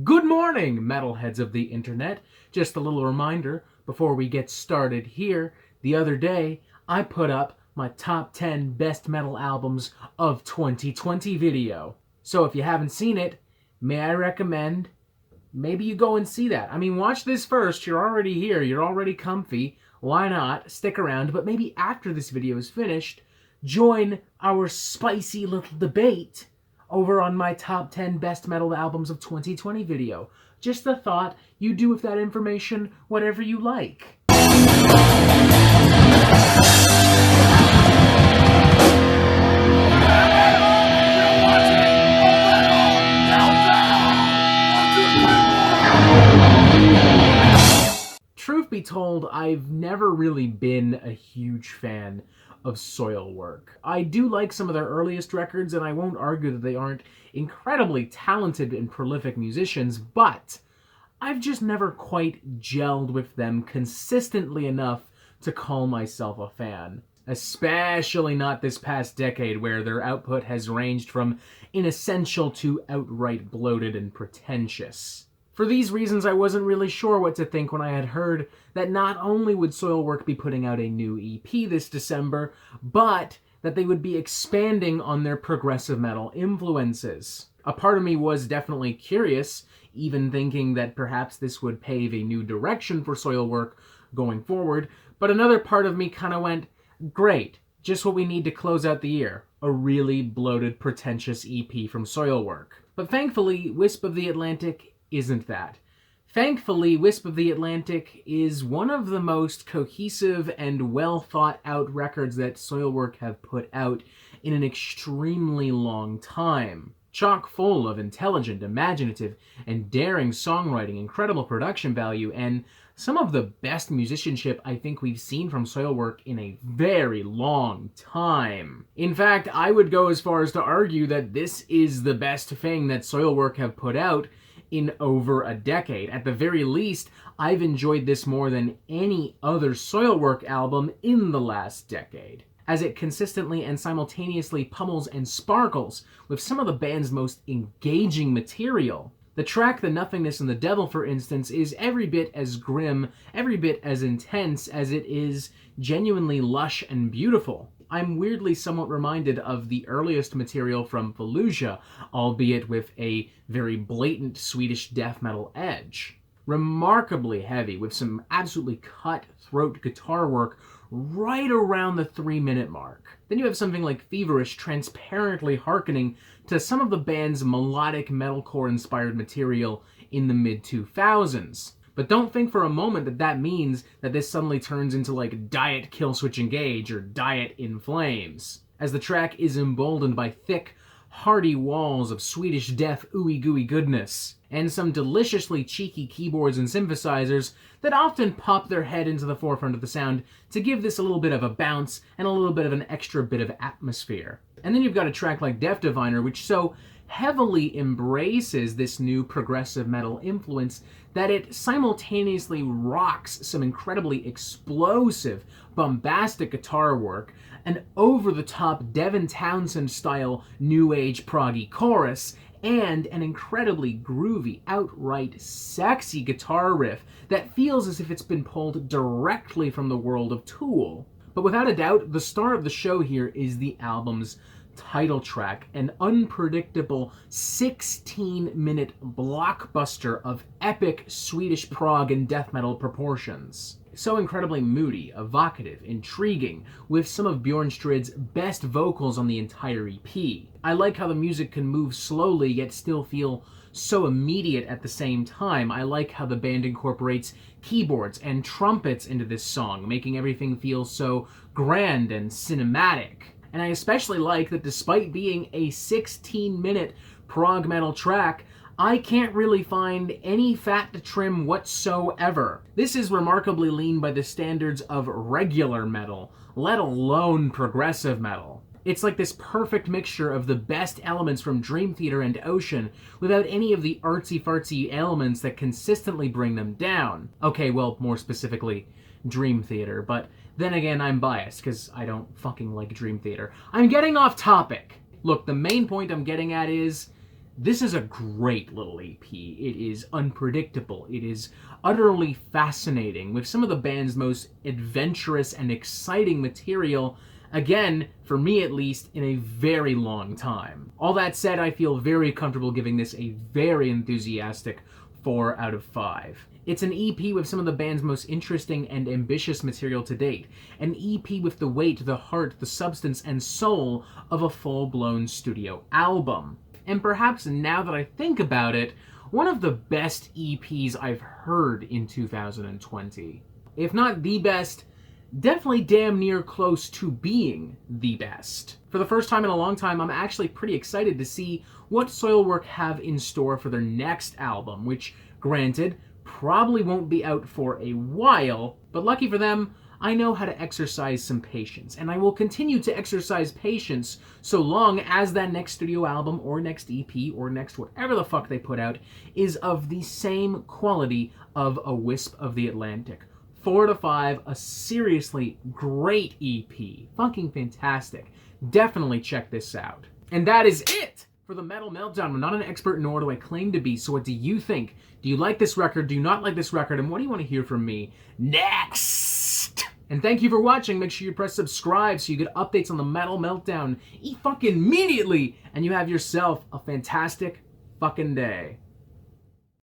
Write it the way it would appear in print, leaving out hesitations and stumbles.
Good morning, metalheads of the internet. Just a little reminder before we get started here. The other day, I put up my top 10 best metal albums of 2020 video. So if you haven't seen it, may I recommend maybe you go and see that. I mean, watch this first. You're already here. You're already comfy. Why not? Stick around. But maybe after this video is finished, join our spicy little debate over on my top 10 best metal albums of 2020 video. Just a thought, you do with that information whatever you like. Truth be told, I've never really been a huge fan of Soilwork. I do like some of their earliest records, and I won't argue that they aren't incredibly talented and prolific musicians, but I've just never quite gelled with them consistently enough to call myself a fan. Especially not this past decade, where their output has ranged from inessential to outright bloated and pretentious. For these reasons, I wasn't really sure what to think when I had heard that not only would Soilwork be putting out a new EP this December, but that they would be expanding on their progressive metal influences. A part of me was definitely curious, even thinking that perhaps this would pave a new direction for Soilwork going forward, but another part of me kind of went, great, just what we need to close out the year. A really bloated, pretentious EP from Soilwork. But thankfully, Whisp of the Atlantic isn't that. Thankfully, Whisp of the Atlantic is one of the most cohesive and well thought out records that Soilwork have put out in an extremely long time. Chock full of intelligent, imaginative, and daring songwriting, incredible production value, and some of the best musicianship I think we've seen from Soilwork in a very long time. In fact, I would go as far as to argue that this is the best thing that Soilwork have put out in over a decade. At the very least, I've enjoyed this more than any other Soilwork album in the last decade, as it consistently and simultaneously pummels and sparkles with some of the band's most engaging material. The track The Nothingness and the Devil, for instance, is every bit as grim, every bit as intense as it is genuinely lush and beautiful. I'm weirdly somewhat reminded of the earliest material from Fallujah, albeit with a very blatant Swedish death metal edge. Remarkably heavy, with some absolutely cutthroat guitar work right around the 3-minute mark. Then you have something like Feverish transparently hearkening to some of the band's melodic metalcore-inspired material in the mid-2000s. But don't think for a moment that that means that this suddenly turns into like Diet Killswitch Engage or Diet In Flames, as the track is emboldened by thick, hardy walls of Swedish death ooey gooey goodness, and some deliciously cheeky keyboards and synthesizers that often pop their head into the forefront of the sound to give this a little bit of a bounce and a little bit of an extra bit of atmosphere. And then you've got a track like Death Diviner, which so heavily embraces this new progressive metal influence that it simultaneously rocks some incredibly explosive, bombastic guitar work, an over-the-top Devin Townsend-style new age proggy chorus, and an incredibly groovy, outright sexy guitar riff that feels as if it's been pulled directly from the world of Tool. But without a doubt, the star of the show here is the album's title track, an unpredictable 16-minute blockbuster of epic Swedish prog and death metal proportions. So incredibly moody, evocative, intriguing, with some of Bjornstrid's best vocals on the entire EP. I like how the music can move slowly yet still feel so immediate at the same time. I like how the band incorporates keyboards and trumpets into this song, making everything feel so grand and cinematic. And I especially like that despite being a 16-minute prog metal track, I can't really find any fat to trim whatsoever. This is remarkably lean by the standards of regular metal, let alone progressive metal. It's like this perfect mixture of the best elements from Dream Theater and Ocean without any of the artsy-fartsy elements that consistently bring them down. Okay, well, more specifically, Dream Theater, but then again, I'm biased, because I don't fucking like Dream Theater. I'm getting off topic. Look, the main point I'm getting at is, This is a great little EP. It is unpredictable. It is utterly fascinating, with some of the band's most adventurous and exciting material, again, for me at least, in a very long time. All that said, I feel very comfortable giving this a very enthusiastic 4 out of 5. It's an EP with some of the band's most interesting and ambitious material to date. An EP with the weight, the heart, the substance, and soul of a full-blown studio album. And perhaps now that I think about it, one of the best EPs I've heard in 2020. If not the best, definitely damn near close to being the best. For the first time in a long time, I'm actually pretty excited to see what Soilwork have in store for their next album, which, granted, probably won't be out for a while, but lucky for them, I know how to exercise some patience, and I will continue to exercise patience so long as that next studio album or next EP or next whatever the fuck they put out is of the same quality of a Whisp of the Atlantic. 4 to 5, a seriously great EP. Fucking fantastic. Definitely check this out. And that is it for the Metal Meltdown. I'm not an expert, nor do I claim to be, so what do you think? Do you like this record? Do you not like this record? And what do you want to hear from me next? And thank you for watching. Make sure you press subscribe so you get updates on the Metal Meltdown fucking immediately, and you have yourself a fantastic fucking day.